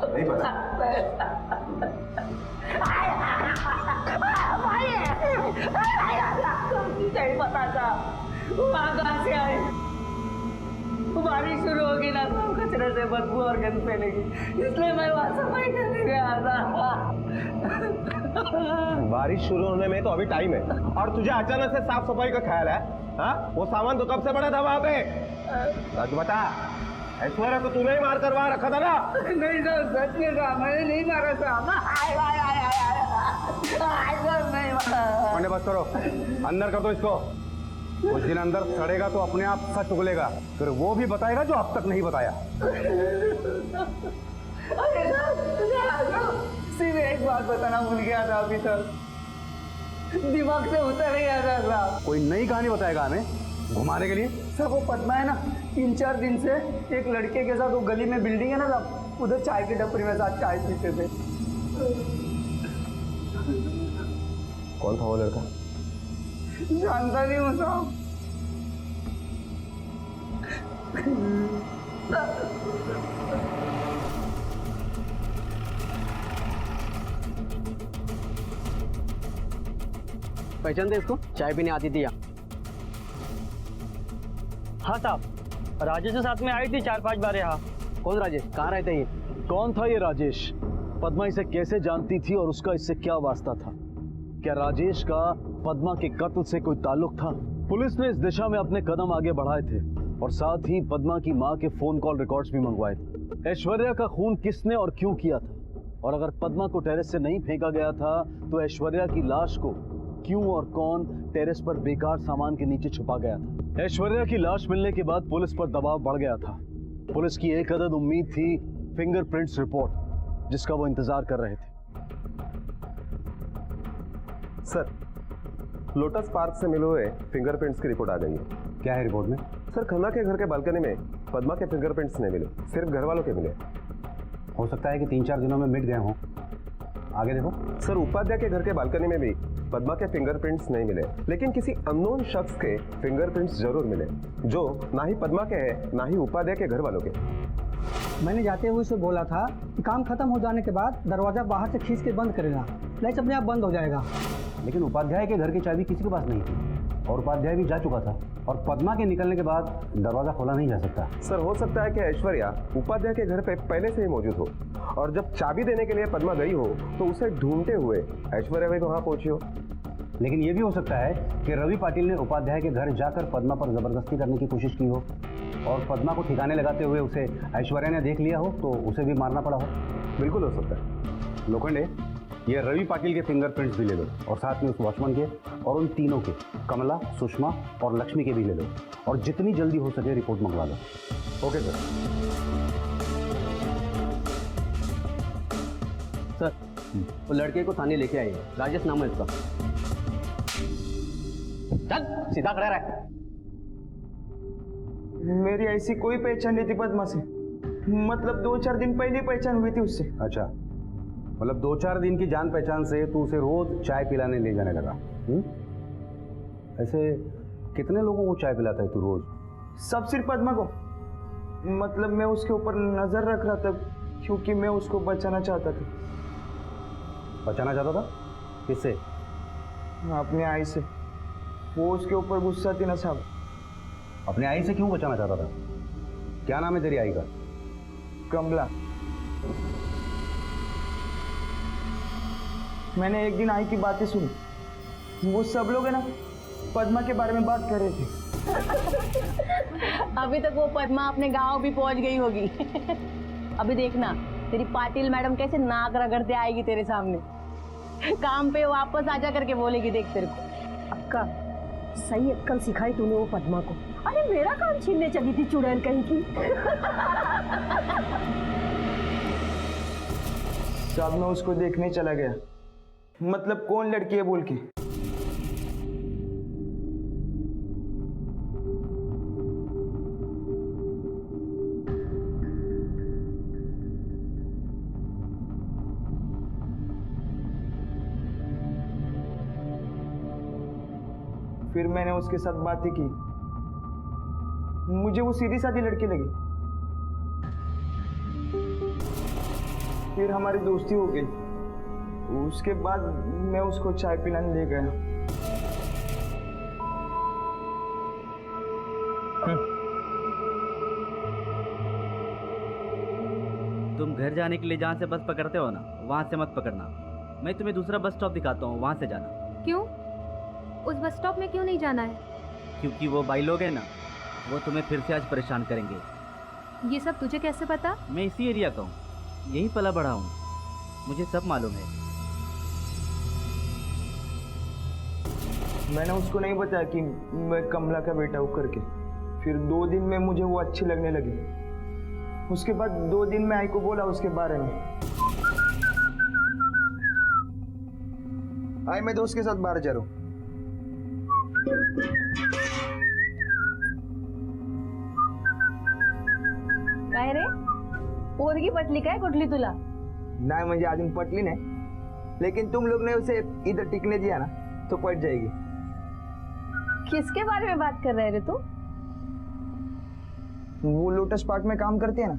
नहीं पता। नहीं पता था वहाँ कहाँ से आए। बारिश शुरू होगी ना तो कचरे से बदबू और गंद फैलेगी, इसलिए मैं वहाँ सफाई करने गया था। बारिश शुरू होने में तो अभी टाइम है और तुझे अचानक से साफ सफाई का ख्याल है? हाँ, वो सामान तो कब से पड़ा था वहाँ पे? सच बता, ऐश्वर्या को तूने ही मार करवा रखा था ना? नहीं सर, सच में कहा, मैंने नहीं मारा था। नहीं मारा। बस करो, अंदर कर दो इसको। कुछ दिन अंदर सड़ेगा तो अपने आप सच उगलेगा, फिर वो भी बताएगा जो अब तक नहीं बताया। अरे सिर्फ एक बात बताना भूल गया था अभी तक, दिमाग से उतर गया था साहब। कोई नई कहानी बताएगा हमें घुमाने के लिए? सर वो पद्मा है ना, 3-4 दिन से एक लड़के के साथ वो गली में बिल्डिंग है ना साहब, उधर चाय की टपरी में साथ चाय पीते थे। कौन था वो लड़का? जानता नहीं हूँ साहब। पहचानते इसको? चाय पीने आती थी यहाँ। हाँ साहब, राजेश के साथ में आई थी 4-5 बार यहाँ। कौन राजेश? कहाँ रहते हैं ये? कौन था ये राजेश? पद्मा इसे कैसे जानती थी और उसका इससे क्या वास्ता था? क्या राजेश का पद्मा के कत्ल से कोई ताल्लुक था? पुलिस ने इस दिशा में अपने कदम आगे बढ़ाए थे और साथ ही पद्मा की मां के फोन कॉल रिकॉर्ड्स भी मंगवाए थे। ऐश्वर्या का खून किसने और क्यों किया था? और अगर पद्मा को टेरेस से नहीं फेंका गया था तो ऐश्वर्या की लाश को क्यों और कौन टेरेस पर बेकार सामान के नीचे छुपा गया था? ऐश्वर्या की लाश मिलने के बाद पुलिस पर दबाव बढ़ गया था। पुलिस की एक अदद उम्मीद थी फिंगरप्रिंट्स रिपोर्ट, जिसका वो इंतजार कर रहे थे। सर, लोटस पार्क से मिले हुए फिंगरप्रिंट्स की रिपोर्ट आ गई है। क्या है रिपोर्ट में? सर, खन्ना के घर के बालकनी में पद्मा के फिंगरप्रिंट्स नहीं मिले, सिर्फ घर वालों के मिले। हो सकता है कि 3-4 दिनों में मिट गए हों। आगे देखो। सर, उपाध्याय के घर के बालकनी में भी पद्मा के फिंगरप्रिंट्स नहीं मिले, लेकिन किसी अननोन शख्स के फिंगरप्रिंट्स जरूर मिले, जो ना ही पद्मा के हैं ना ही उपाध्याय के घर वालों के। मैंने जाते हुए उसे बोला था कि काम खत्म हो जाने के बाद दरवाजा बाहर से खींच के बंद करेगा, लाइट अपने आप बंद हो जाएगा। लेकिन उपाध्याय के घर की चाबी किसी के पास नहीं थी और उपाध्याय भी जा चुका था, और पद्मा के निकलने के बाद दरवाजा खोला नहीं जा सकता। सर, हो सकता है कि ऐश्वर्या उपाध्याय के घर पे पहले से ही मौजूद हो और जब चाबी देने के लिए पद्मा गई हो तो उसे ढूंढते हुए ऐश्वर्या भी वहां पहुंची हो। लेकिन ये भी हो सकता है कि रवि पाटिल ने उपाध्याय के घर जाकर पद्मा पर जबरदस्ती करने की कोशिश की हो और पद्मा को ठिकाने लगाते हुए उसे ऐश्वर्या ने देख लिया हो तो उसे भी मारना पड़ा हो। बिल्कुल हो सकता है। लोखंडे, ये रवि पाटिल के फिंगरप्रिंट्स भी ले लो और साथ में उस वॉचमैन के और उन तीनों के, कमला, सुषमा और लक्ष्मी के भी ले लो, और जितनी जल्दी हो सके रिपोर्ट मंगवा लो। Okay sir. सर, वो लड़के को थाने लेके आइए, राजेश नाम है इसका। चल सीधा खड़ा रह। मेरी ऐसी कोई पहचान नहीं थी पद्मा से, मतलब 2-4 दिन पहले पहचान हुई थी उससे। अच्छा, मतलब 2-4 दिन की जान पहचान से तू उसे रोज चाय पिलाने ले जाने लगा? ऐसे कितने लोगों को चाय पिलाता है तू रोज? सब सिर्फ पद्मा को, मतलब मैं उसके ऊपर नजर रख रहा था क्योंकि मैं उसको बचाना चाहता था। बचाना चाहता था? किससे? अपनी आई से। वो उसके ऊपर गुस्सा थी ना साहब। अपने आई से क्यों बचाना चाहता था? क्या नाम है तेरी आई का? कमला। मैंने एक दिन आई की बातें सुनी, वो सब लोग है ना पद्मा के बारे में बात कर रहे थे। अभी तक वो पद्मा अपने गांव भी पहुंच गई होगी। अभी देखना तेरी पाटिल मैडम कैसे नाक रगड़ते आएगी तेरे सामने, काम पे वापस आजा करके बोलेगी, देख तेरे को। अक्का, सही अक्कल सिखाई तूने वो पद्मा को। अरे मेरा काम छीनने चली थी चुड़ैल कहीं की। साहब, मैं उसको देखने चला गया, मतलब कौन लड़की है बोल के। फिर मैंने उसके साथ बातें की, मुझे वो सीधी सादी लड़की लगी। फिर हमारी दोस्ती हो गई। उसके बाद मैं उसको चाय पिलाने ले गया। तुम घर जाने के लिए जहाँ से बस पकड़ते हो ना, वहाँ से मत पकड़ना। मैं तुम्हें दूसरा बस स्टॉप दिखाता हूँ, वहाँ से जाना। क्यों? उस बस स्टॉप में क्यों नहीं जाना है? क्योंकि वो भाई लोग हैं ना, वो तुम्हें फिर से आज परेशान करेंगे। ये सब तुझे कैसे पता? मैं इसी एरिया का हूँ, यहीं पला बड़ा हूँ, मुझे सब मालूम है। मैंने उसको नहीं बताया कि मैं कमला का बेटा हूँ करके। फिर 2 दिन में मुझे वो अच्छी लगने लगी। उसके बाद 2 दिन में आई को बोला उसके बारे में। आई मैं दोस्त के साथ बाहर जा रहा हूँ। काय रे पोरगी पटली काय कुठली तुला? नहीं मुझे अजून पटली नहीं, लेकिन तुम लोग ने उसे इधर टिकने दिया ना तो पट जाएगी। किसके बारे में बात कर रहे रे तू? वो लोटस पार्क में काम करती है ना,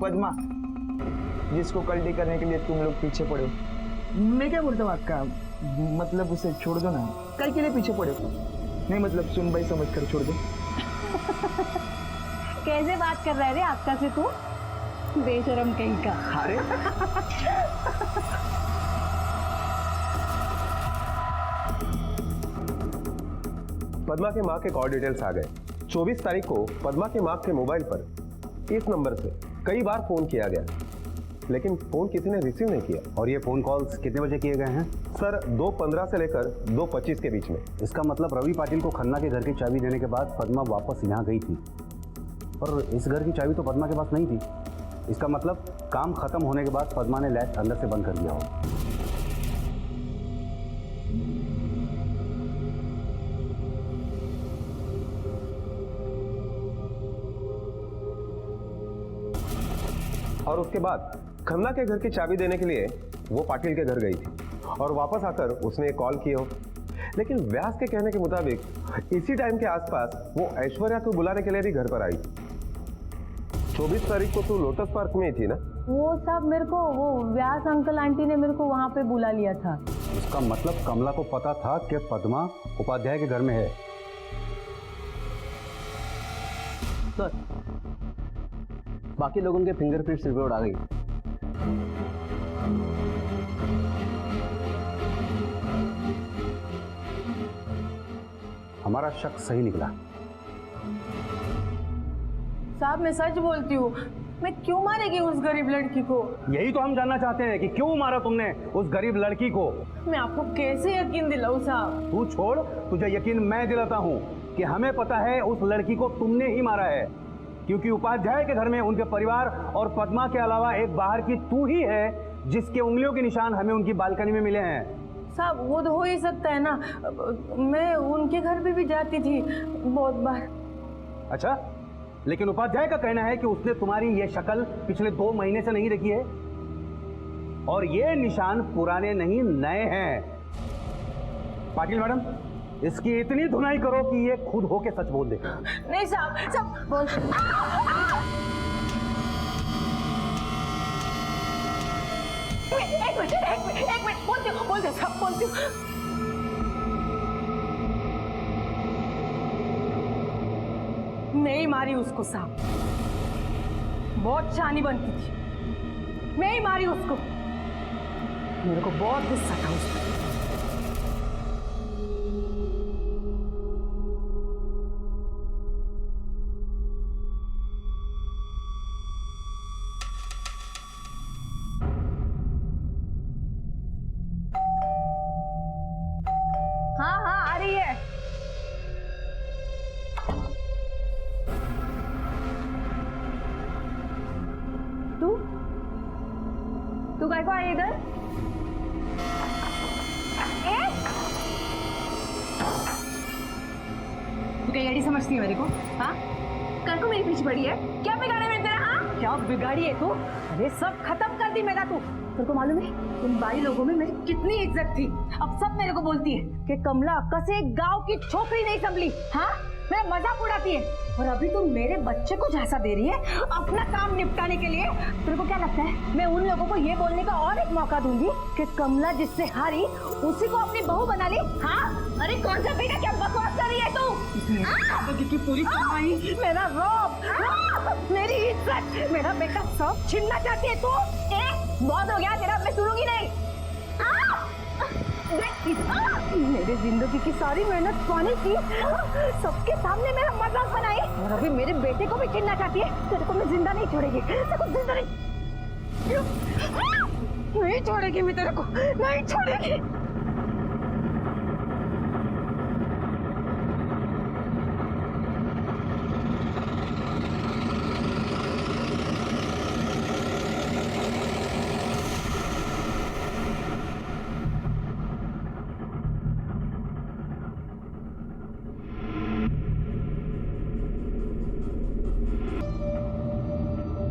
पद्मा, जिसको कल्टी करने के लिए तुम लोग पीछे पड़े हो। मैं क्या बोलता हूँ आपका, मतलब उसे छोड़ दो ना। कल के लिए पीछे पड़े हो? नहीं मतलब सुन भाई समझ कर छोड़ दो। कैसे बात कर रहा है रे आपका से तू? बेशरम कहीं का। अरे पद्मा के माँ के कॉल डिटेल्स आ गए। 24 तारीख को पद्मा के माँ के मोबाइल पर इस नंबर से कई बार फोन किया गया, लेकिन फोन किसी ने रिसीव नहीं किया। और ये फोन कॉल्स कितने बजे किए गए हैं? सर 2:15 से लेकर 2:25 के बीच में। इसका मतलब रवि पाटिल को खन्ना के घर की चाबी देने के बाद पद्मा वापस यहाँ गई थी, और इस घर की चाबी तो पद्मा के पास नहीं थी। इसका मतलब काम खत्म होने के बाद पद्मा ने लैच अंदर से बंद कर दिया हो। और उसके बाद खन्ना के घर की चाबी देने के लिए वो पाटिल के घर गई थी, और वापस आकर उसने एक कॉल किया हो। लेकिन व्यास के कहने के मुताबिक इसी टाइम के आसपास वो ऐश्वर्या को बुलाने के लिए भी घर पर आई। 24 तारीख को तू लोटस पार्क में ही थी ना? वो सब मेरे को वो व्यास अंकल आंटी ने मेरे को वहाँ पे बुला लिया था। इसका मतलब कमला को पता था कि पद्मा उपाध्याय के घर में है। सर बाकी लोगों के फिंगरप्रिंट्स रिपोर्ट आ गई। हमारा शक सही निकला। साहब मैं सच बोलती हूँ, मैं क्यों मारेगी उस गरीब लड़की को? यही तो हम जानना चाहते हैं कि क्यों मारा तुमने उस गरीब लड़की को। मैं आपको कैसे यकीन दिलाऊं साहब? तू छोड़, तुझे यकीन मैं दिलाता हूँ कि हमें पता है उस लड़की को तुमने ही मारा है, क्योंकि उपाध्याय के घर में उनके परिवार और पद्मा के अलावा एक बाहर की तू ही है जिसके उंगलियों के निशान हमें उनकी बालकनी में मिले हैं। साहब वो तो हो ही सकता है ना, मैं उनके घर पे भी जाती थी बहुत बार। अच्छा, लेकिन उपाध्याय का कहना है कि उसने तुम्हारी ये शक्ल पिछले 2 महीने से नहीं देखी है, और ये निशान पुराने नहीं नए हैं। पाटिल मैडम, इसकी इतनी धुनाई करो कि ये खुद होके सच बोल दे। नहीं साहब बोल। एक मिनट बोलते साहब बोलती हूँ। मैं ही मारी उसको साहब, बहुत शानी बनती थी, मैं ही मारी उसको। मेरे को बहुत गुस्सा था उस पर। हाँ आ रही है। तू काय को आई इधर? तू क्या गाड़ी समझती है मेरे को? हाँ कल को मेरे पीछे पड़ी है, क्या बिगाड़े में तेरा? हाँ क्या बिगाड़ी है तू? अरे सब खत्म कर दी मेरा तू। तेरे को मालूम है उन बाई लोगों में मेरी कितनी इज्जत थी? अब सब मेरे को बोलती है कि कमला अक्का से गांव की छोकरी नहीं संभली। हाँ मेरा मजाक उड़ाती है। और अभी तुम मेरे बच्चे को झांसा दे रही है अपना काम निपटाने के लिए। तेरे को क्या लगता है मैं उन लोगों को ये बोलने का और एक मौका दूंगी कि कमला जिससे हारी उसी को अपनी बहू बना ली? हाँ, अरे कौन सा बेटा, क्या बकवास कर रही है तू? की पूरी कमाई, मेरा रौब, मेरी इज्जत, मेरा बेटा सब छीनना चाहती है तू? बहुत हो गया तेरा, मैं सुनूंगी नहीं। मेरे जिंदगी की सारी मेहनत पानी की, सबके सामने मेरा मजाक बनाई और अभी मेरे बेटे को भी छीनना चाहती है। तेरे को मैं जिंदा नहीं छोड़ेगी, तेरे को जिंदा नहीं छोड़ेगी, मैं तेरे को नहीं छोड़ेगी।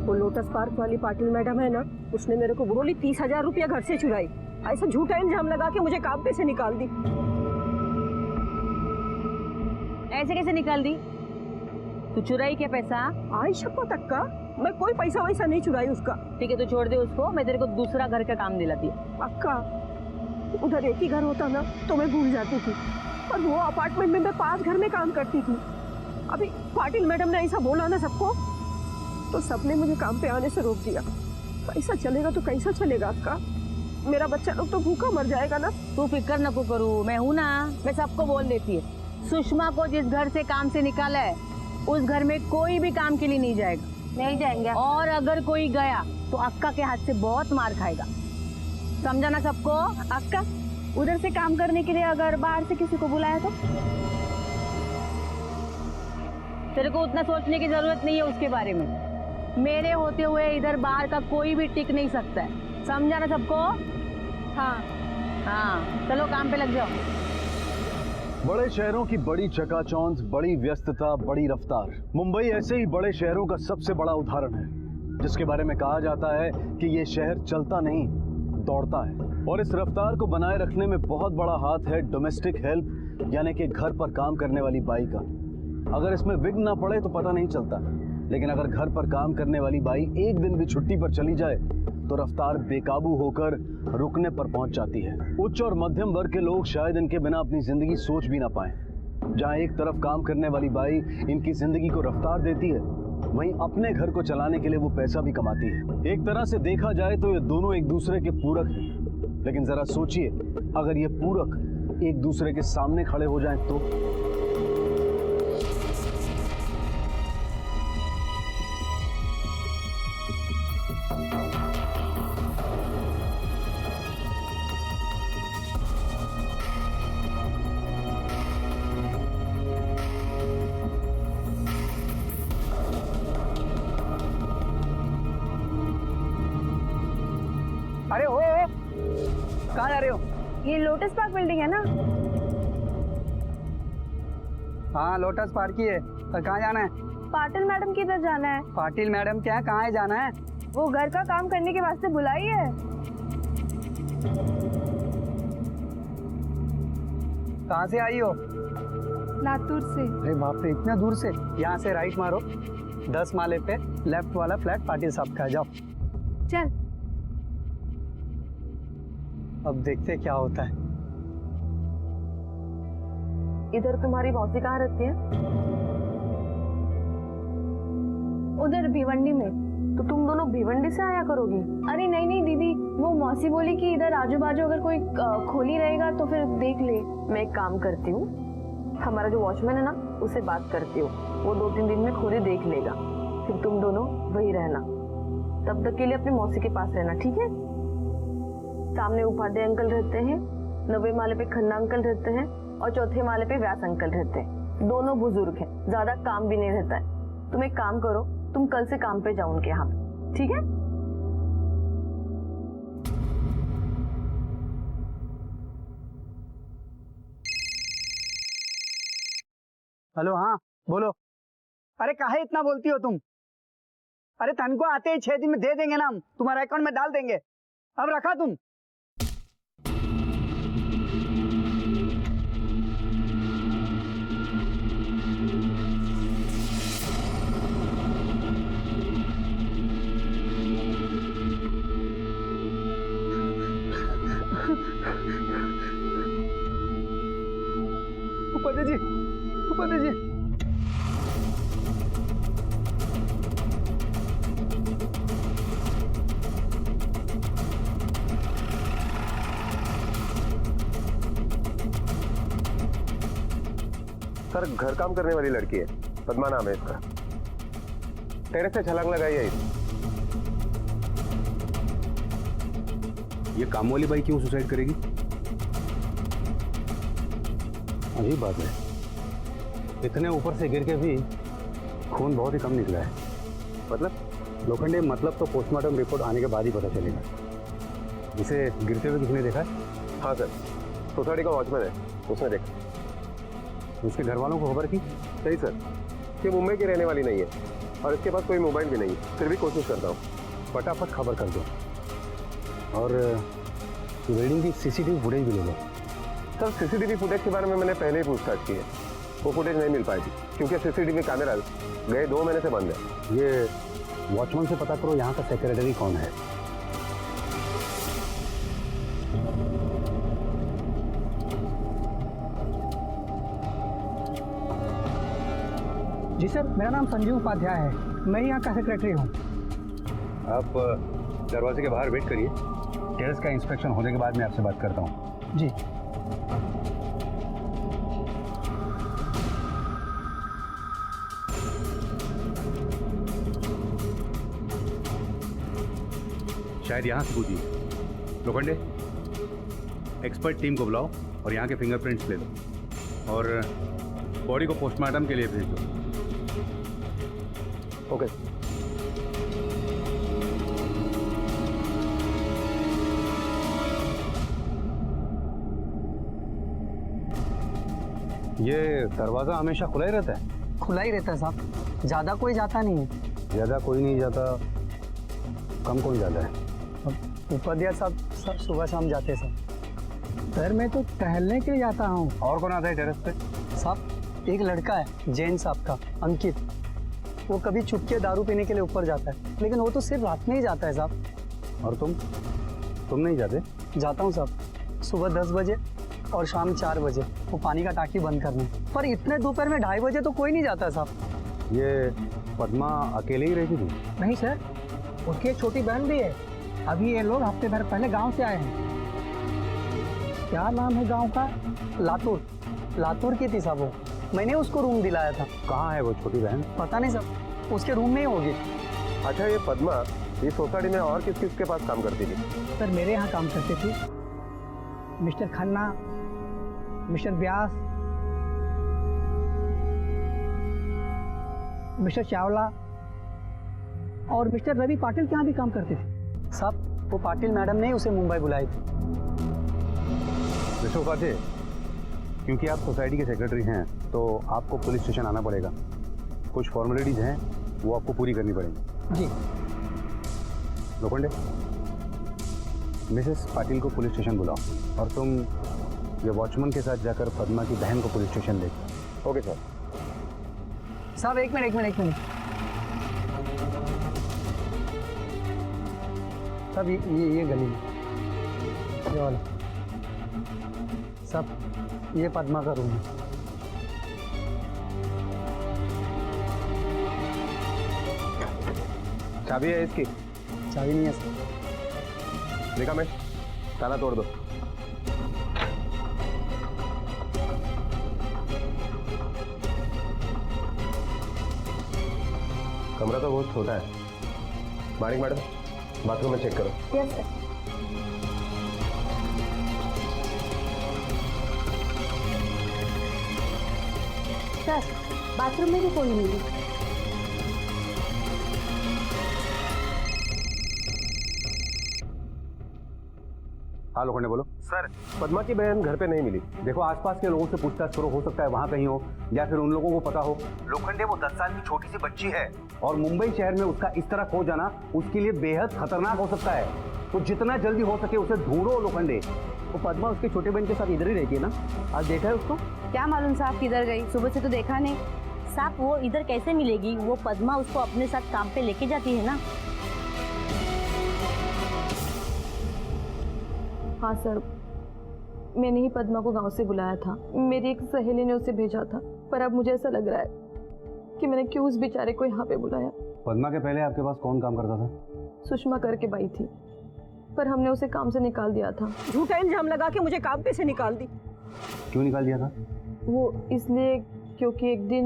वो लोटस पार्क वाली पाटिल मैडम है ना, उसने मेरे को बोली 30,000 रुपया घर से चुराई। ऐसा झूठा इल्जाम लगा के मुझे काम पे से निकाल दी। ऐसे कैसे निकाल दी? तू चुराई क्या पैसा? आयशा को तक का मैं कोई पैसा वैसा नहीं चुराई उसका। ठीक है, तू छोड़ दे उसको, मैं तेरे को दूसरा घर का काम दिलाती है। पक्का उधर एक ही घर होता ना तो मैं भूल जाती थी, और वो अपार्टमेंट में मैं 5 घर में काम करती थी। अभी पाटिल मैडम ने ऐसा बोला ना सबको, तो सबने मुझे काम पे आने से रोक दिया। पैसा चलेगा तो कैसा चलेगा आपका? मेरा बच्चा लोग तो भूखा मर जाएगा ना। तू फिक्र न को करू, मैं हूँ ना, मैं सबको बोल देती है। सुषमा को जिस घर से काम से निकाला है उस घर में कोई भी काम के लिए नहीं जाएगा। नहीं जाएंगे, और अगर कोई गया तो अक्का के हाथ से बहुत मार खाएगा, समझा ना सबको? अक्का उधर से काम करने के लिए अगर बाहर से किसी को बुलाया तो? तेरे को उतना सोचने की जरूरत नहीं है उसके बारे में। मेरे होते हुए इधर बाहर का कोई भी टिक नहीं सकता है, समझा ना सबको? हाँ हाँ, चलो काम पे लग जाओ। बड़े शहरों की बड़ी चकाचौंध, बड़ी व्यस्तता, बड़ी रफ्तार। मुंबई ऐसे ही बड़े शहरों का सबसे बड़ा उदाहरण है, जिसके बारे में कहा जाता है कि ये शहर चलता नहीं दौड़ता है। और इस रफ्तार को बनाए रखने में बहुत बड़ा हाथ है डोमेस्टिक हेल्प, यानी कि घर पर काम करने वाली बाई का। अगर इसमें विघ्न ना पड़े तो पता नहीं चलता, लेकिन अगर घर पर काम करने वाली बाई एक दिन भी छुट्टी पर चली जाए तो रफ्तार बेकाबू होकर रुकने पर पहुंच जाती है। उच्च और मध्यम वर्ग के लोग शायद इनके बिना अपनी जिंदगी सोच भी ना पाएं। जहां एक तरफ काम करने वाली बाई इनकी जिंदगी को रफ्तार देती है, वहीं अपने घर को चलाने के लिए वो पैसा भी कमाती है। एक तरह से देखा जाए तो ये दोनों एक दूसरे के पूरक हैं। लेकिन जरा सोचिए, अगर ये पूरक एक दूसरे के सामने खड़े हो जाएं तो? अरे हो कहाँ जा रहे हो? ये लोटस पार्क बिल्डिंग है ना? हाँ, लोटस पार्क ही है। और कहाँ जाना है? पाटिल मैडम किधर जाना है? पाटिल मैडम क्या है, कहाँ है जाना है? वो घर का काम करने के वास्ते बुलाई है। कहाँ से आई हो? लातूर से। अरे बाप रे, इतना दूर से? यहाँ से राइट मारो, 10 माले पे लेफ्ट वाला फ्लैट पाटिल साहब का, जाओ। चल अब देखते क्या होता है। इधर तुम्हारी मौसी कहाँ रहती है? उधर भिवंडी में। तो तुम दोनों भिवंडी से आया करोगी? अरे नहीं नहीं दीदी, वो मौसी बोली कि इधर आजू बाजू अगर कोई खोली रहेगा तो फिर देख ले। मैं एक काम करती हूँ, हमारा जो वॉचमैन है ना उससे बात करती हूँ, वो 2-3 दिन में खोली देख लेगा। फिर तुम दोनों वही रहना, तब तक के लिए अपनी मौसी के पास रहना, ठीक है? सामने उपाध्याय अंकल रहते हैं, 9वें माले पे खन्ना अंकल रहते हैं और 4थे माले पे व्यास अंकल रहते हैं। दोनों बुजुर्ग हैं, ज्यादा काम भी नहीं रहता है। तुम एक काम करो, तुम कल से काम पे जाओ उनके यहाँ, ठीक है? हेलो, हाँ बोलो। अरे काहे इतना बोलती हो तुम? अरे तनख्वाह आते ही 6 दिन में दे देंगे ना, हम तुम्हारे अकाउंट में डाल देंगे। अब रखा तुम। उपाध्याय जी, उपाध्याय जी। सर घर काम करने वाली लड़की है, पद्मा नाम है इसका। टेरेस से छलांग लगाई है। ये काम वाली बाई क्यों सुसाइड करेगी? अजीब बात है, इतने ऊपर से गिर के भी खून बहुत ही कम निकला है। मतलब लोखंडे, मतलब तो पोस्टमार्टम रिपोर्ट आने के बाद ही पता चलेगा। इसे गिरते हुए किसने देखा है? हाँ सर, सोसाइटी का वॉचमैन है, उसने देखा। उसके घर वालों को खबर की? सही सर, ये मुंबई की रहने वाली नहीं है और इसके पास कोई मोबाइल भी नहीं है, फिर भी कोशिश करता हूँ। फटाफट खबर कर दो और वेडिंग की सीसीटीवी फुटेज भी ले लो। सर सीसीटीवी फुटेज के बारे में मैंने पहले ही पूछताछ की है, वो फुटेज नहीं मिल पाएगी क्योंकि सीसीटीवी कैमरा गए 2 महीने से बंद है। ये वॉचमैन से पता करो यहाँ का सेक्रेटरी कौन है। जी सर, मेरा नाम संजीव उपाध्याय है, मैं यहाँ का सेक्रेटरी हूँ। आप दरवाजे के बाहर वेट करिए, टेरेस का इंस्पेक्शन होने के बाद मैं आपसे बात करता हूँ। जी। शायद यहाँ से पूछिए। लोखंडे, एक्सपर्ट टीम को बुलाओ और यहाँ के फिंगरप्रिंट्स ले लो और बॉडी को पोस्टमार्टम के लिए भेज दो। ओके। ये दरवाजा हमेशा खुला ही रहता है? खुला ही रहता है साहब, ज़्यादा कोई जाता नहीं है। ज़्यादा कोई नहीं जाता, कम कौन जाता है? उपाध्याय साहब सब सुबह शाम जाते हैं सर, मैं तो टहलने के लिए जाता हूँ। और कौन आता है टेरेस पे? साहब एक लड़का है जैन साहब का, अंकित, वो कभी चुपके दारू पीने के लिए ऊपर जाता है, लेकिन वो तो सिर्फ रात में ही जाता है साहब। और तुम नहीं जाते? जाता हूँ साहब, सुबह 10 बजे और शाम 4 बजे वो पानी का टाकी बंद करने, पर इतने दोपहर में 2:30 बजे तो कोई नहीं जाता है साहब। ये पद्मा अकेले ही रहती थी? नहीं सर, उसकी एक छोटी बहन भी है। अभी ये लोग हफ्ते भर पहले गांव से आए हैं। क्या नाम है गांव का? लातूर। लातूर की थी साहब वो, मैंने उसको रूम दिलाया था। कहाँ है वो छोटी बहन? पता नहीं साहब, उसके रूम में ही होगी। अच्छा, ये पद्मा इस सोसाइटी में और किस किस के पास काम करती थी? सर मेरे यहाँ काम करती थी मिस्टर खन्ना, मिस्टर व्यास, मिस्टर चावला और मिस्टर रवि पाटिल के यहाँ भी काम करती थी साहब। वो पाटिल मैडम ने उसे मुंबई बुलाई थी। मिस्टर उपाध्याय, क्योंकि आप सोसाइटी के सेक्रेटरी हैं तो आपको पुलिस स्टेशन आना पड़ेगा। कुछ फॉर्मेलिटीज हैं वो आपको पूरी करनी पड़ेगी। जी। लोखंडे, मिसेस पाटिल को पुलिस स्टेशन बुलाओ और तुम ये वॉचमैन के साथ जाकर पद्मा की बहन को पुलिस स्टेशन ले। Okay sir. साहब एक मिनट। साहब ये गली में ये वाला, साहब ये पद्मा का रूम है। चाबी है इसकी? चाबी नहीं है सर। देखा मैं, ताला तोड़ दो। कमरा तो बहुत छोटा है। मानिक मैडम, बाथरूम में चेक करो। Yes sir. सर बाथरूम में भी कोई नहीं है। हाँ लोखंडे बोलो। सर पद्मा की बहन घर पे नहीं मिली। देखो आसपास के लोगों से पूछताछ करो, हो सकता है वहाँ कहीं हो या फिर उन लोगों को पता हो। लोखंडे वो 10 साल की छोटी सी बच्ची है और मुंबई शहर में उसका इस तरह खो जाना उसके लिए बेहद खतरनाक हो सकता है, तो जितना जल्दी हो सके उसे ढूंढो लोखंडे। वो पद्मा उसके छोटे बहन के साथ इधर ही रहती है ना? आज देखा है उसको? क्या मालूम साहब किधर गई, सुबह से तो देखा नहीं। साहब वो इधर कैसे मिलेगी, वो पद्मा उसको अपने साथ काम पे लेके जाती है ना। हाँ सर, मैंने ही पद्मा को गांव से बुलाया था। मेरी एक सहेली ने उसे भेजा था, पर अब मुझे ऐसा लग रहा है कि मैंने क्यों उस बेचारे को यहाँ पे बुलाया। पद्मा के पहले आपके पास कौन काम करता था? सुषमा करके बाई थी, पर हमने उसे काम से निकाल दिया था। झूठा इल्जाम लगा के मुझे काम पे से निकाल दी। क्यों निकाल दिया था? वो इसलिए क्योंकि एक दिन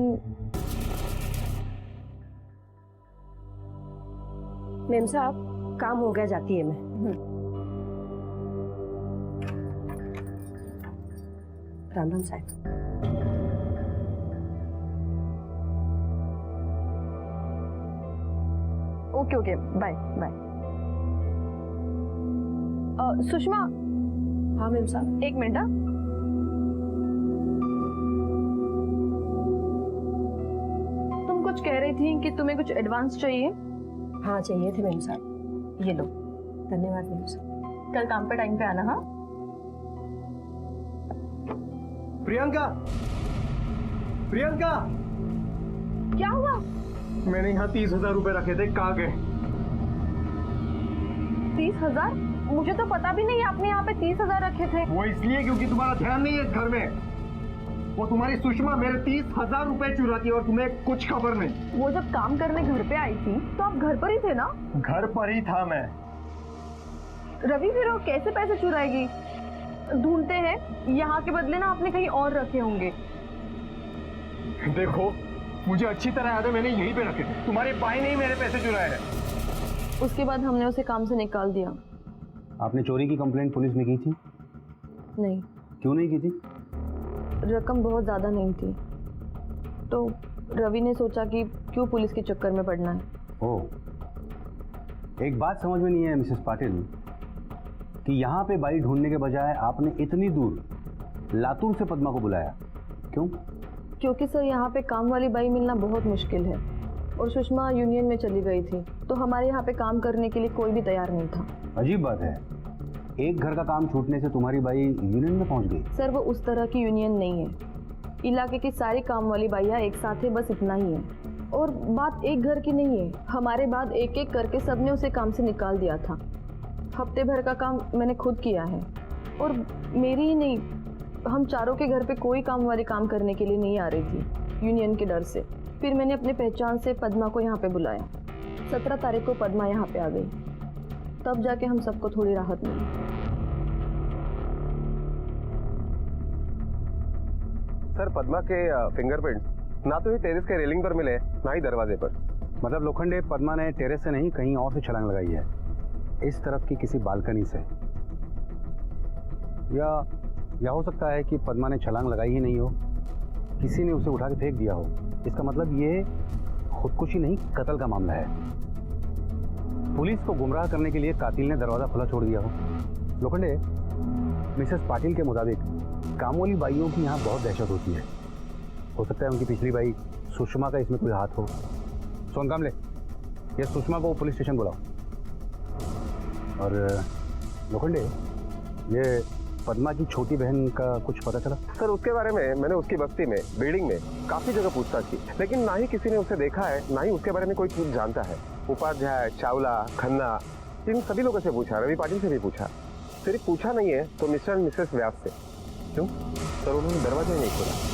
मेम साहब काम हो गया, जाती है मैं। राम राम साहब। Okay okay, bye bye. Sushma. हाँ मेम साहब। एक मिनट। हाँ, तुम कुछ कह रही थी कि तुम्हें कुछ एडवांस चाहिए। हाँ चाहिए थे मेम साहब, ये लो। धन्यवाद मेम साहब। कल काम पे टाइम पे आना। हाँ प्रियंका, प्रियंका, क्या हुआ? मैंने यहाँ 30,000 रुपए रखे थे, कहाँ गए? 30,000? मुझे तो पता भी नहीं आपने यहाँ पे 30,000 रखे थे। वो इसलिए क्योंकि तुम्हारा ध्यान नहीं है इस घर में। वो तुम्हारी सुषमा मेरे 30,000 रुपए चुराती है और तुम्हें कुछ खबर नहीं। वो जब काम करने घर पे आई थी तो आप घर पर ही थे ना? घर पर ही था मैं। रवि फिर वो कैसे पैसे चुराएगी? ढूंढते हैं, यहाँ के बदले ना आपने कहीं और रखे होंगे। देखो मुझे अच्छी तरह याद है, मैंने यहीं पे रखे थे। तुम्हारे भाई ने ही मेरे पैसे चुराए हैं। उसके बाद हमने उसे काम से निकाल दिया। आपने चोरी की कंप्लेंट पुलिस में की थी? नहीं। क्यों नहीं की थी? रकम बहुत ज़्यादा नहीं थी, तो रवि ने सोचा कि क्यों पुलिस के चक्कर में पड़ना है। ओह, एक बात समझ में नहीं है मिसेस पाटिल कि यहाँ पे बाई ढूंढने के बजाय आपने इतनी दूर लातूर से पद्मा को बुलाया, क्यों? क्योंकि सर यहाँ पे काम वाली बाई मिलना बहुत मुश्किल है और सुषमा यूनियन में चली गई थी, तो हमारे यहाँ पे काम करने के लिए कोई भी तैयार नहीं था। अजीब बात है, एक घर का काम छूटने से तुम्हारी बाई यूनियन में पहुंच गई। सर वो उस तरह की यूनियन नहीं है, इलाके की सारी काम वाली बाइयाँ एक साथ है, बस इतना ही है। और बात एक घर की नहीं है, हमारे बाद एक एक करके सबने उसे काम से निकाल दिया था। हफ्ते भर का काम मैंने खुद किया है, और मेरी ही नहीं, हम चारों के घर पे कोई काम वाली काम करने के लिए नहीं आ रही थी यूनियन के डर से। फिर मैंने अपने पहचान से पद्मा को यहाँ पे बुलाया। 17 तारीख को पद्मा यहाँ पे आ गई, तब जाके हम सबको थोड़ी राहत मिली। सर पद्मा के फिंगरप्रिंट ना तो ही टेरेस के रेलिंग पर मिले, ना ही दरवाजे पर। मतलब लोखंडे, पद्मा ने टेरेस से नहीं कहीं और से छलांग लगाई है, इस तरफ की किसी बालकनी से। या हो सकता है कि पद्मा ने छलांग लगाई ही नहीं हो, किसी ने उसे उठा के फेंक दिया हो। इसका मतलब ये खुदकुशी नहीं, कत्ल का मामला है। पुलिस को गुमराह करने के लिए कातिल ने दरवाजा खुला छोड़ दिया हो। लोखंडे, मिसेस पाटिल के मुताबिक कामवाली बाइयों की यहाँ बहुत दहशत होती है। हो सकता है उनकी पिछली बाई सुषमा का इसमें कोई हाथ हो। सोन कामले, ये सुषमा को पुलिस स्टेशन बुलाओ। और लोखंडे, ये पद्मा की छोटी बहन का कुछ पता चला? सर उसके बारे में मैंने उसकी बस्ती में, बिल्डिंग में काफी जगह पूछताछ की, लेकिन ना ही किसी ने उसे देखा है, ना ही उसके बारे में कोई कुछ जानता है। उपाध्याय, चावला, खन्ना, इन सभी लोगों से पूछा, रवि पाटिल से भी पूछा। सिर्फ पूछा नहीं है तो मिस्टर एंड मिसेस व्यास से। क्यों सर, उन्होंने दरवाजा ही नहीं खोला।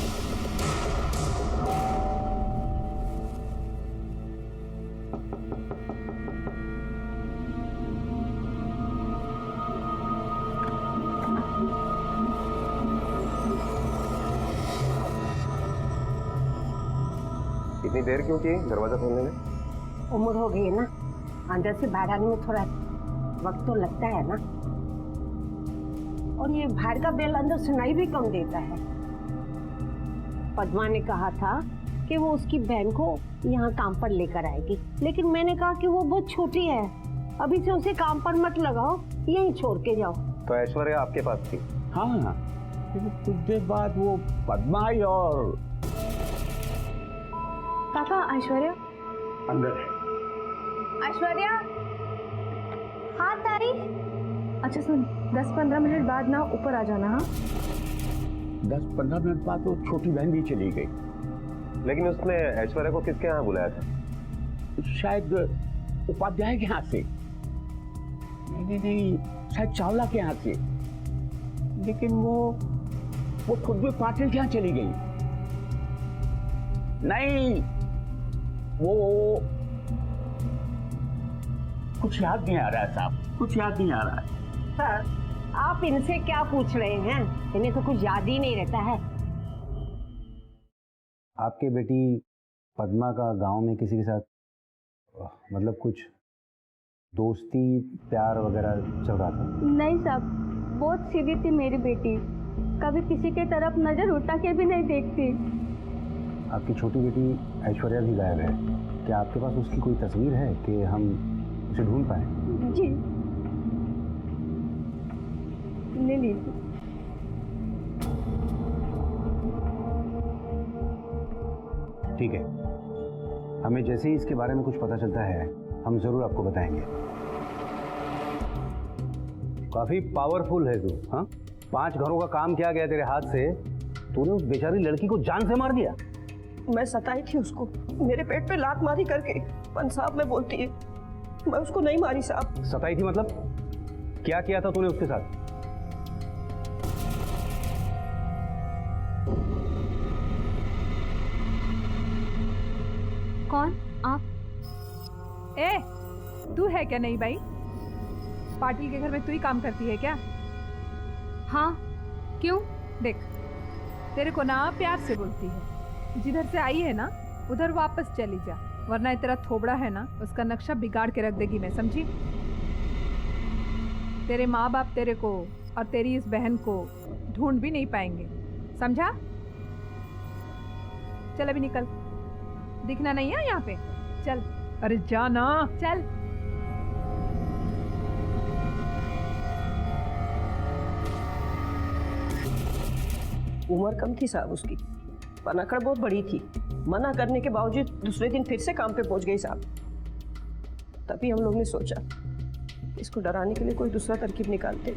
इतनी देर क्यों की दरवाजा खोलने में? उम्र हो गई है ना, अंदर से बाहर आने में थोड़ा वक्त तो लगता है ना। और ये बाहर का बेल अंदर सुनाई भी कम देता है। पद्मा ने कहा था कि वो उसकी बहन को यहाँ काम पर लेकर आएगी, लेकिन मैंने कहा कि वो बहुत छोटी है, अभी से उसे काम पर मत लगाओ, यहीं छोड़ के जाओ। तो ऐश्वर्या आपके पास थी? हाँ, कुछ देर बाद वो पद्मा आई और पापा, ऐश्वर्या अंदर है। ऐश्वर्या, हाँ ताई। अच्छा सुन, 10-15 मिनट बाद ना ऊपर आ जाना। हाँ 10-15 मिनट बाद वो छोटी बहन भी चली गई। लेकिन उसने ऐश्वर्या को किसके यहाँ बुलाया था? शायद उपाध्याय के यहाँ से। नहीं, शायद चावला के यहाँ से। लेकिन वो खुद भी पाटिल क्या चली गई? नहीं, वो कुछ याद नहीं आ रहा है साहब, कुछ याद नहीं आ रहा है। सर, आप इनसे क्या पूछ रहे हैं? इन्हें तो कुछ याद ही नहीं रहता है। आपके बेटी पद्मा का गांव में किसी के साथ मतलब कुछ दोस्ती प्यार वगैरह चल रहा था? नहीं साहब, बहुत सीधी थी मेरी बेटी, कभी किसी के तरफ नजर उठा के भी नहीं देखती। आपकी छोटी बेटी ऐश्वर्या भी गायब है, क्या आपके पास उसकी कोई तस्वीर है कि हम उसे ढूंढ पाए? जी, ले लीजिए। ठीक है, हमें जैसे ही इसके बारे में कुछ पता चलता है हम जरूर आपको बताएंगे। काफी पावरफुल है तू, हाँ? 5 घरों का काम किया गया तेरे हाथ से, तूने उस बेचारी लड़की को जान से मार दिया। मैं सताई थी उसको, मेरे पेट पे लात मारी करके पंसाब में बोलती है। मैं उसको नहीं मारी साहब। सताई थी मतलब क्या किया था तूने उसके साथ? कौन आप? तू है क्या नहीं भाई? पाटिल के घर में तू ही काम करती है क्या? हाँ, क्यों? देख, तेरे को ना प्यार से बोलती है, जिधर से आई है ना उधर वापस चली जा, वरना ये तेरा थोबड़ा है ना उसका नक्शा बिगाड़ के रख देगी मैं, समझी? तेरे माँ बाप तेरे को और तेरी इस बहन को ढूंढ भी नहीं पाएंगे, समझा? चल अभी निकल, दिखना नहीं है यहाँ पे, चल। अरे जा ना, चल। उम्र कम थी साहब उसकी, पनाकड़ बहुत बड़ी थी। मना करने के बावजूद दूसरे दिन फिर से काम पे पहुंच गई साहब। तभी हम लोग ने सोचा इसको डराने के लिए कोई दूसरा तरकीब निकालते।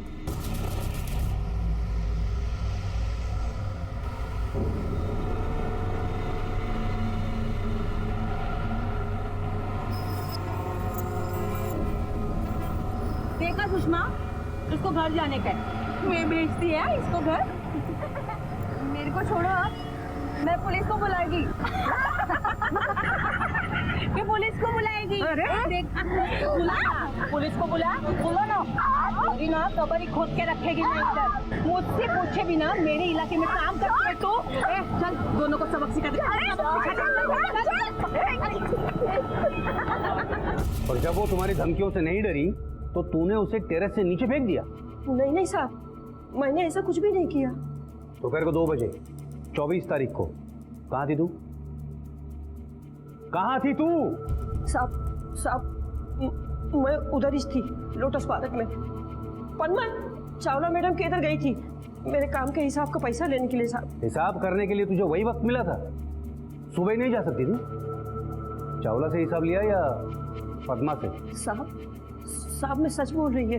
देखा सुषमा, इसको घर जाने का मैं बेचती है इसको घर। मेरे को छोड़ो आप, मैं पुलिस को बुलाएगी। ये पुलिस को बुलाएगी? देख, बुला, पुलिस को बुला, बोलो ना। तेरी ना कबरी खोद के रखेगी मैं इधर। मुझसे पूछे बिना मेरे इलाके में काम करती है तो चल दोनों को सबक सिखा दे। और जब वो तुम्हारी धमकियों से नहीं डरी तो तूने उसे टेरेस से नीचे फेंक दिया? नहीं नहीं साहब, मैंने ऐसा कुछ भी नहीं किया। दोपहर को 2 बजे 24 तारीख को कहाँ थी तू? कहाँ थी तू? साहब, मैं उधर ही थी, लोटस पार्क में। पन्ना चावला मैडम के इधर गई थी मेरे काम के हिसाब का पैसा लेने के लिए साहब। हिसाब करने के लिए तुझे वही वक्त मिला था? सुबह नहीं जा सकती थी? चावला से हिसाब लिया या पद्मा से? साहब मैं सच बोल रही है।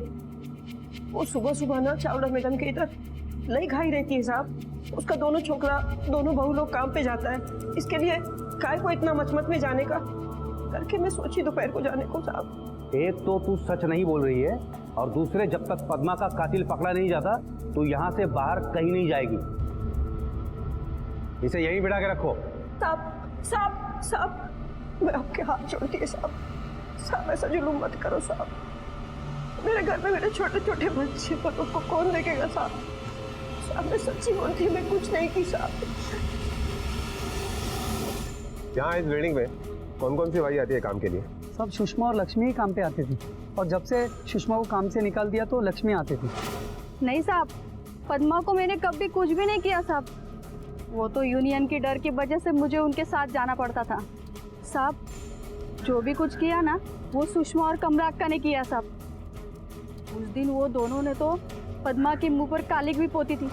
वो सुबह सुबह ना चावला मैडम के इधर लई खाई रहती है साहब। उसका दोनों छोकरा, दोनों बहू लोग काम पे जाता है, इसके लिए काय को इतना मचमच में जाने का करके मैं सोची दोपहर को जाने को साहब। एक तो तू सच नहीं बोल रही है और दूसरे जब तक पद्मा का कातिल पकड़ा नहीं जाता तो यहाँ से बाहर कहीं नहीं जाएगी। इसे यहीं बिठा के रखो। साहब मैं आपके हाथ जोड़ती है साहब ऐसा जुलूम मत करो साहब। मेरे घर में मेरे छोटे छोटे बच्चे पर उनको कौन देखेगा साहब? मैं सच्ची बोलती हूँ, मैं कुछ नहीं की साहब। यहाँ इस बिल्डिंग में कौन कौन सी भाई आती है काम के लिए? सब सुषमा और लक्ष्मी ही काम पे आती थी, और जब से सुषमा को काम से निकाल दिया तो लक्ष्मी आती थी। नहीं साहब, पद्मा को मैंने कभी कुछ भी नहीं किया साहब। वो तो यूनियन की डर की वजह से मुझे उनके साथ जाना पड़ता था साहब। जो भी कुछ किया ना वो सुषमा और कमराग का ने किया साहब। उस दिन वो दोनों ने तो पद्मा के मुंह पर कालिक भी पोती थी।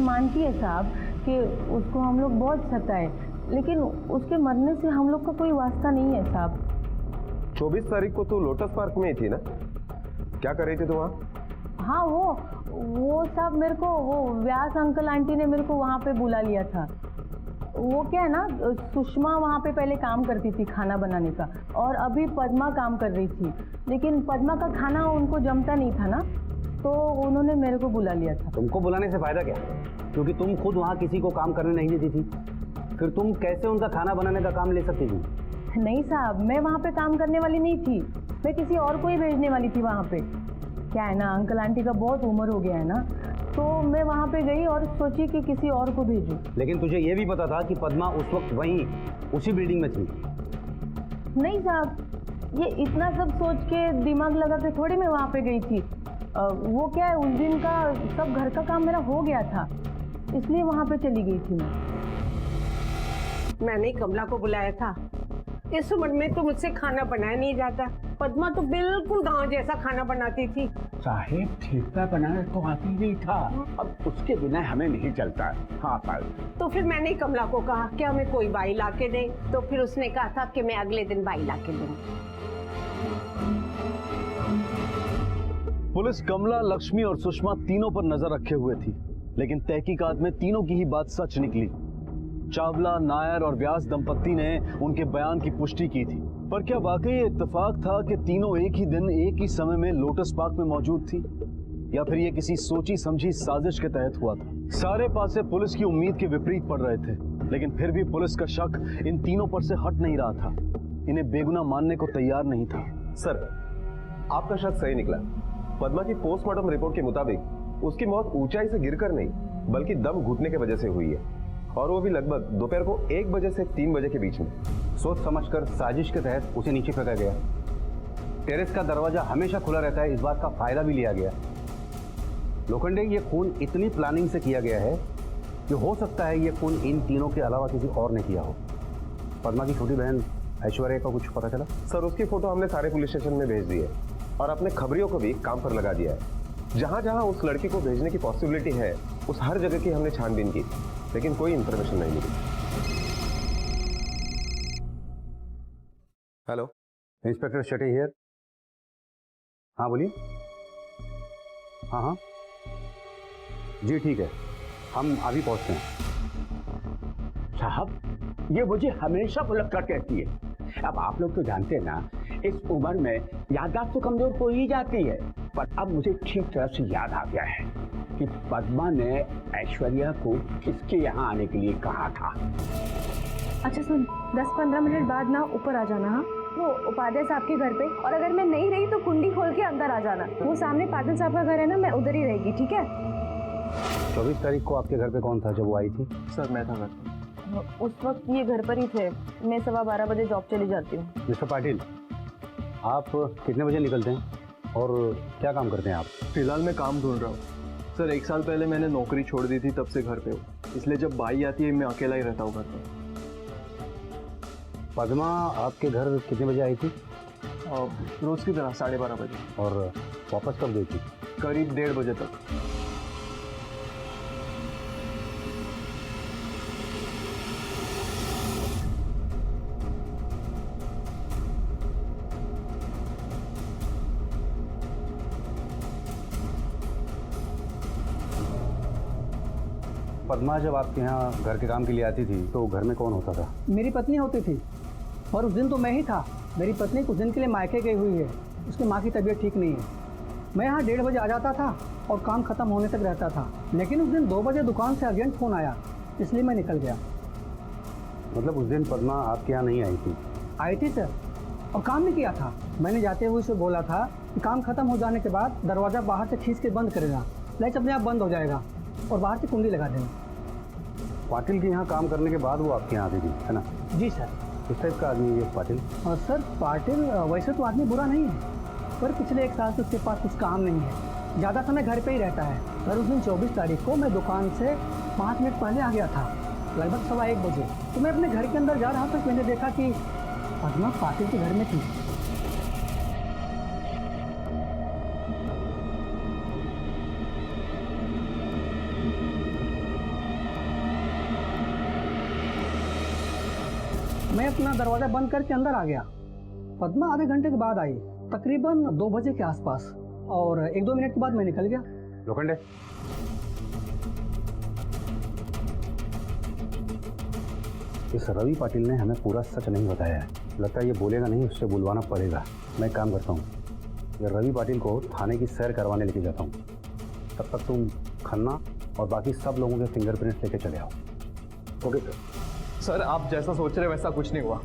मानती है साहब कि उसको हम लोग बहुत सताए, लेकिन उसके मरने से हम लोग का कोई वास्ता नहीं है साहब। 24 तारीख को तू लोटस पार्क में ही थी ना? क्या कर रही थी तू वहाँ? हाँ वो साहब मेरे को वो व्यास अंकल आंटी ने मेरे को वहाँ पे बुला लिया था। वो क्या है ना, सुषमा वहाँ पे पहले काम करती थी खाना बनाने का, और अभी पद्मा काम कर रही थी, लेकिन पद्मा का खाना उनको जमता नहीं था ना, तो उन्होंने मेरे को बुला लिया था। तुमको बुलाने से फायदा क्या, क्योंकि तुम खुद वहाँ किसी को काम करने नहीं देती थी, फिर तुम कैसे उनका खाना बनाने का काम ले सकती थी? नहीं साहब, मैं वहाँ पे काम करने वाली नहीं थी, मैं किसी और को ही भेजने वाली थी वहाँ पे। क्या है ना, अंकल आंटी का बहुत उम्र हो गया है ना, तो मैं वहाँ पे गई और सोची कि किसी और को भेजूं। लेकिन तुझे ये भी पता था कि पद्मा उस वक्त वहीं उसी बिल्डिंग में थी? नहीं साहब, ये इतना सब सोच के दिमाग लगा के थोड़ी मैं वहाँ पे गई थी। वो क्या है, उस दिन का सब घर का काम मेरा हो गया था, इसलिए वहाँ पे चली गई थी मैं। मैंने कमला को बुलाया था। इस उम्र में तो मुझसे खाना बनाया नहीं जाता। पद्मा तो बिल्कुल गांव जैसा खाना बनाती थी। साहेब ठेका बनाना तो आती नहीं था, अब उसके बिना हमें नहीं चलता। हाँ पाल। तो फिर मैंने कमला को कहा कि हमें कोई बाई ला के दे, तो फिर उसने कहा था कि मैं अगले दिन बाई ला के दूंगी। पुलिस कमला, लक्ष्मी और सुषमा तीनों पर नजर रखे हुए थी, लेकिन तहकीकात में तीनों की ही बात सच निकली। चावला, नायर और व्यास दंपत्ति ने उनके बयान की पुष्टि की थी। पर क्या वाकई ये इत्तेफाक था कि तीनों एक ही दिन एक ही समय में लोटस पार्क में मौजूद थी, या फिर ये किसी सोची समझी साजिश के तहत हुआ था? सारे पासे पुलिस की उम्मीद के विपरीत पड़ रहे थे, लेकिन फिर भी पुलिस का शक इन तीनों पर से हट नहीं रहा था, इन्हें बेगुनाह मानने को तैयार नहीं था। सर, आपका शक सही निकला। पद्मा की पोस्टमार्टम रिपोर्ट के मुताबिक उसकी मौत ऊंचाई से गिरकर नहीं, बल्कि दम घुटने की वजह से हुई है, और वो भी लगभग दोपहर को 1 बजे से 3 बजे के बीच में। सोच समझकर साजिश के तहत उसे नीचे फेंका गया। टेरेस का दरवाजा हमेशा खुला रहता है, इस बात का फायदा भी लिया गया। लोखंडे, ये खून इतनी प्लानिंग से किया गया है कि हो सकता है ये खून इन तीनों के अलावा किसी और ने किया हो। पद्मा की छोटी बहन ऐश्वर्या का कुछ पता चला? सर, उसकी फोटो हमने सारे पुलिस स्टेशन में भेज दी है, और अपने खबरियों को भी काम पर लगा दिया है। जहां जहां उस लड़की को भेजने की पॉसिबिलिटी है, उस हर जगह की हमने छानबीन की, लेकिन कोई इंफॉर्मेशन नहीं मिली। Hello, inspector Shetty here. हाँ बोलिए। हाँ, जी ठीक है, हम अभी पहुंचते हैं। साहब, ये मुझे हमेशा बुलक कर कहती है। अब आप लोग तो जानते हैं ना, इस उम्र में याददाश्त तो कमजोर हो ही जाती है, पर अब मुझे ठीक तरह से याद आ गया है कि पद्मा ने ऐश्वर्या को किसके यहाँ आने के लिए कहा था। अच्छा सुन, 10-15 मिनट बाद ना ऊपर आ जाना। हाँ, वो उपाध्याय साहब के घर पे, और अगर मैं नहीं रही तो कुंडी खोल के अंदर आ जाना। वो सामने पाटिल साहब का घर है ना, मैं उधर ही रहेगी, ठीक है? 24 तारीख को आपके घर पे कौन था जब वो आई थी? सर, मैं था घर। उस वक्त ये घर पर ही थे, मैं 12:15 बजे जॉब चली जाती हूँ। मिस्टर पाटिल, आप कितने बजे निकलते हैं और क्या काम करते हैं आप? फिलहाल मैं काम ढूंढ रहा हूँ सर। 1 साल पहले मैंने नौकरी छोड़ दी थी, तब से घर पे हूँ, इसलिए जब बाई आती है मैं अकेला ही रहता हूँ घर पर। पद्मा आपके घर कितने बजे आई थी? रोज की तरह 12:30 बजे। और वापस कब गई थी? करीब 1:30 बजे तक। पद्मा जब आपके यहाँ घर के काम के लिए आती थी तो घर में कौन होता था? मेरी पत्नी होती थी, और उस दिन तो मैं ही था। मेरी पत्नी कुछ दिन के लिए मायके गई हुई है, उसकी माँ की तबीयत ठीक नहीं है। मैं यहाँ 1:30 बजे आ जाता था और काम खत्म होने तक रहता था, लेकिन उस दिन 2 बजे दुकान से अर्जेंट फ़ोन आया, इसलिए मैं निकल गया। मतलब उस दिन पद्मा आपके यहाँ नहीं आई थी? आई थी सर, और काम भी किया था। मैंने जाते हुए उसे बोला था कि काम खत्म हो जाने के बाद दरवाज़ा बाहर से खींच के बंद करेगा, लाइट अपने आप बंद हो जाएगा, और बाहर से कुंडी लगा देना। पाटिल के यहाँ काम करने के बाद वो आपके यहाँ आती थी, है ना? जी सर। किस टाइप का आदमी है ये पाटिल? और सर, पाटिल वैसे तो आदमी बुरा नहीं है, पर पिछले 1 साल से उसके पास कुछ काम नहीं है, ज़्यादा समय घर पे ही रहता है। पर उस दिन 24 तारीख को मैं दुकान से 5 मिनट पहले आ गया था, लगभग 1:15 बजे। तो मैं अपने घर के अंदर जा रहा था, मैंने देखा कि पद्मा पाटिल के घर में थी। मैं अपना दरवाजा बंद करके अंदर आ गया। पद्मा आधे घंटे के बाद आई, तकरीबन 2 बजे के आसपास, और 1-2 मिनट के बाद मैं निकल गया। लोखंडे, इस रवि पाटिल ने हमें पूरा सच नहीं बताया है। लगता है ये बोलेगा नहीं, उससे बुलवाना पड़ेगा। मैं काम करता हूँ, ये रवि पाटिल को थाने की सैर करवाने लेके जाता हूँ। तब तक तुम खन्ना और बाकी सब लोगों के फिंगरप्रिंट्स लेके चले आओ। ओके सर, आप जैसा सोच रहे वैसा कुछ नहीं हुआ।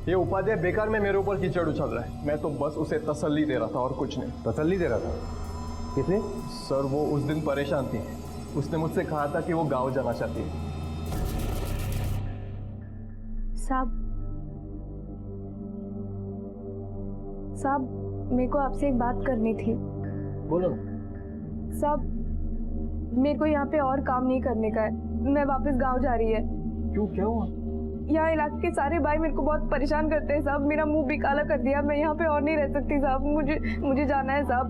ये उपाध्याय बेकार में मेरे ऊपर कीचड़ उछल रहा है। मैं तो बस उसे तसल्ली दे रहा था और कुछ नहीं। तसल्ली दे रहा था? किसने? सर वो उस दिन परेशान थी, उसने मुझसे कहा था कि वो गाँव जाना चाहती है। साहब मेरे को आपसे एक बात करनी थी। बोलो। साहब मेरे को यहाँ पे और काम नहीं करने का है, मैं वापस गांव जा रही है। क्यों, क्या हुआ? यहाँ इलाके के सारे भाई मेरे को बहुत परेशान करते हैं साहब, मेरा मुंह भी काला कर दिया। मैं यहाँ पे और नहीं रह सकती साहब, मुझे जाना है साहब।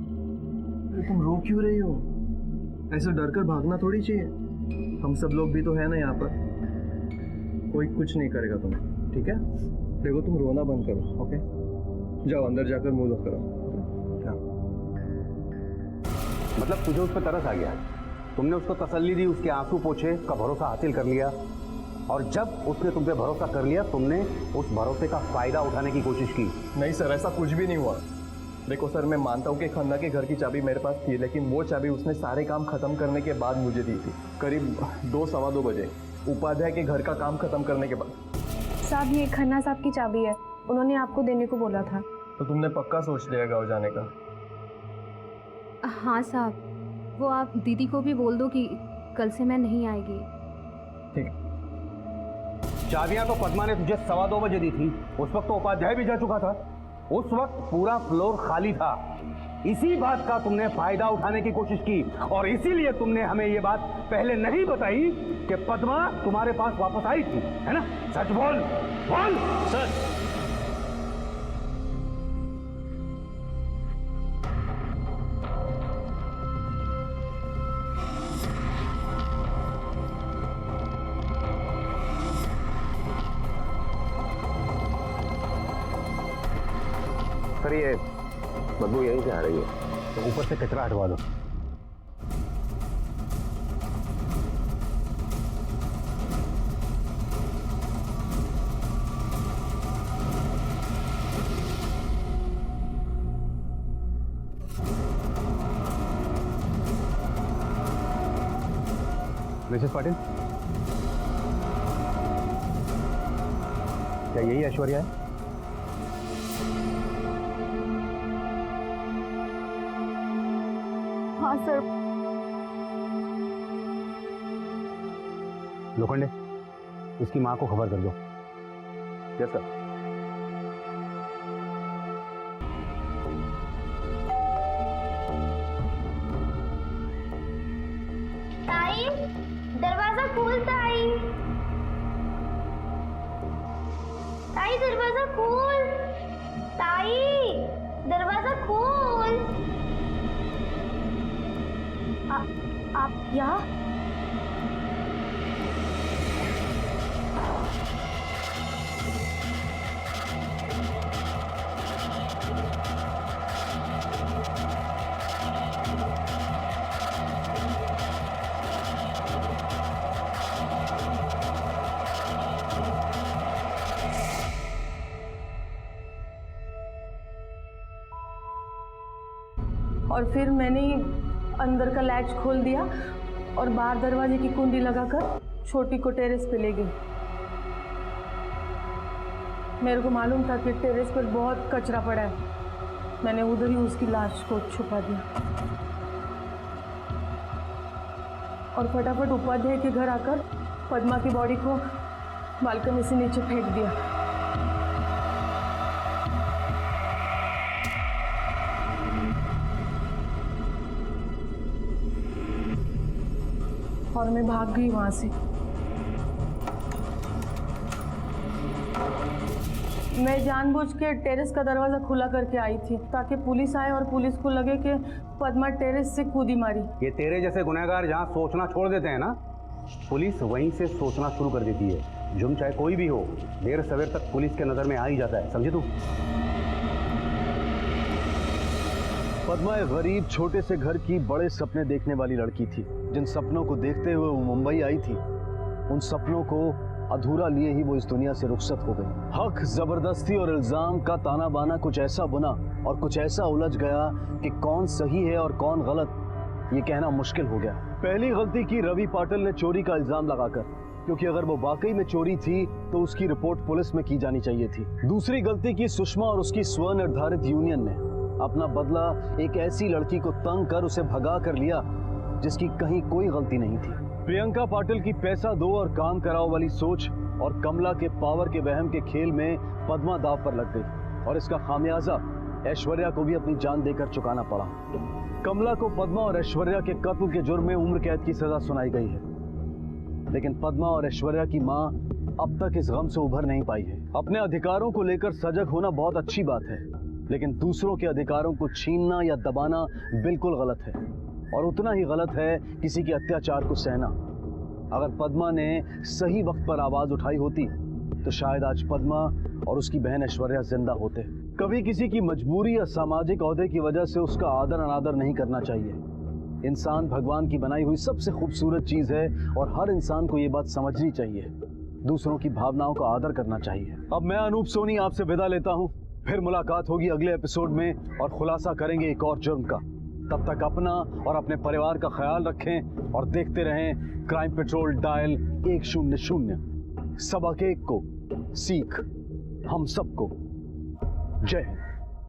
तुम रो क्यों रही हो? ऐसे डर कर भागना थोड़ी चाहिए। हम सब लोग भी तो है ना यहाँ पर, कोई कुछ नहीं करेगा तुम्हें, ठीक है? देखो तुम रोना बंद करो, ओके? जाओ अंदर जाकर मुंह धो करो। मतलब तुझे उस पर तरस आ गया? तुमने उसको तसल्ली दी, उसके आंसू पोछे, उसका भरोसा हासिल कर लिया, और जब उसने तुम पे भरोसा कर लिया तुमने उस भरोसे का फायदा उठाने की कोशिश की? नहीं सर, ऐसा कुछ भी नहीं हुआ। देखो सर, मैं मानता हूँ कि खन्ना के घर की चाबी मेरे पास थी, लेकिन वो चाबी उसने सारे काम खत्म करने के बाद मुझे दी थी, करीब 2-2:15 बजे, उपाध्याय के घर का काम खत्म करने के बाद। साहब ये खन्ना साहब की चाबी है, उन्होंने आपको देने को बोला था। तो तुमने पक्का सोच लिया गाँव जाने का? हाँ साहब, वो आप दीदी को भी बोल दो कि कल से मैं नहीं आएगी। ठीक। चाबियां तो पद्मा ने तुझे 2:15 बजे दी थी, उस वक्त तो उपाध्याय भी जा चुका था, उस वक्त पूरा फ्लोर खाली था। इसी बात का तुमने फायदा उठाने की कोशिश की, और इसीलिए तुमने हमें ये बात पहले नहीं बताई कि पद्मा तुम्हारे पास वापस आई थी, है ना? सच बोल, बोल। सर सर ये बदबू यहीं से आ रही है, तो ऊपर से कचरा हटवा दो। मिसेस पाटिल, क्या यही ऐश्वर्या है? हाँ सर। लोखंडे, इसकी माँ को खबर कर दो। Yes sir. ताई, दरवाजा खोल ताई। ताई दरवाजा खोल। ताई दरवाजा खोल। आप यहाँ? और फिर मैंने अंदर का लैच खोल दिया और बाहर दरवाजे की कुंडी लगाकर छोटी को टेरेस पे ले गई। मेरे को मालूम था कि टेरेस पर बहुत कचरा पड़ा है, मैंने उधर ही उसकी लाश को छुपा दिया और फटाफट उपाध्याय के घर आकर पद्मा की बॉडी को बालकनी से नीचे फेंक दिया। और मैं भाग गई वहां से। मैं जानबूझ के टेरेस का दरवाजा खुला करके आई थी ताकि पुलिस आए और पुलिस को लगे कि पद्मा टेरेस से कूदी मारी। ये तेरे जैसे गुनहगार जहाँ सोचना छोड़ देते हैं ना, पुलिस वहीं से सोचना शुरू कर देती है। जुर्म चाहे कोई भी हो, देर सवेर तक पुलिस के नज़र में आ ही जाता है, समझे तू? पद्मा एक गरीब छोटे से घर की बड़े सपने देखने वाली लड़की थी। जिन सपनों को देखते हुए वो मुंबई आई थी, उन सपनों को अधूरा लिए ही वो इस दुनिया से रुखसत हो गई। हक, जबरदस्ती और इल्जाम का ताना बाना कुछ ऐसा बुना और कुछ ऐसा उलझ गया कि कौन सही है और कौन गलत, ये कहना मुश्किल हो गया। पहली गलती की रवि पाटिल ने चोरी का इल्जाम लगाकर, क्योंकि अगर वो वाकई में चोरी थी तो उसकी रिपोर्ट पुलिस में की जानी चाहिए थी। दूसरी गलती की सुषमा और उसकी स्वनिर्धारित यूनियन ने अपना बदला एक ऐसी लड़की को तंग कर उसे भगा कर लिया जिसकी कहीं कोई गलती नहीं थी। प्रियंका पाटिल की पैसा दो और काम कराओ वाली सोच और कमला के पावर के वहम के खेल में पद्मा दाव पर लग गई और इसका खामियाजा ऐश्वर्या को भी अपनी जान देकर चुकाना पड़ा। कमला को पद्मा और ऐश्वर्या के कत्ल के जुर्म में उम्र कैद की सजा सुनाई गई है, लेकिन पद्मा और ऐश्वर्या की मां अब तक इस गम से उभर नहीं पाई है। अपने अधिकारों को लेकर सजग होना बहुत अच्छी बात है, लेकिन दूसरों के अधिकारों को छीनना या दबाना बिल्कुल गलत है, और उतना ही गलत है किसी के अत्याचार को सहना। अगर पद्मा ने सही वक्त पर आवाज उठाई होती तो शायद आज पद्मा और उसकी बहन ऐश्वर्या जिंदा होते। कभी किसी की मजबूरी या सामाजिक ओहदे की वजह से उसका आदर अनादर नहीं करना चाहिए। इंसान भगवान की बनाई हुई सबसे खूबसूरत चीज है और हर इंसान को ये बात समझनी चाहिए, दूसरों की भावनाओं का आदर करना चाहिए। अब मैं अनूप सोनी आपसे विदा लेता हूँ, फिर मुलाकात होगी अगले एपिसोड में और खुलासा करेंगे एक और जुर्म का। तब तक अपना और अपने परिवार का ख्याल रखें और देखते रहें क्राइम पेट्रोल डायल 100। सबक एक को सीख हम सबको। जय हिंद।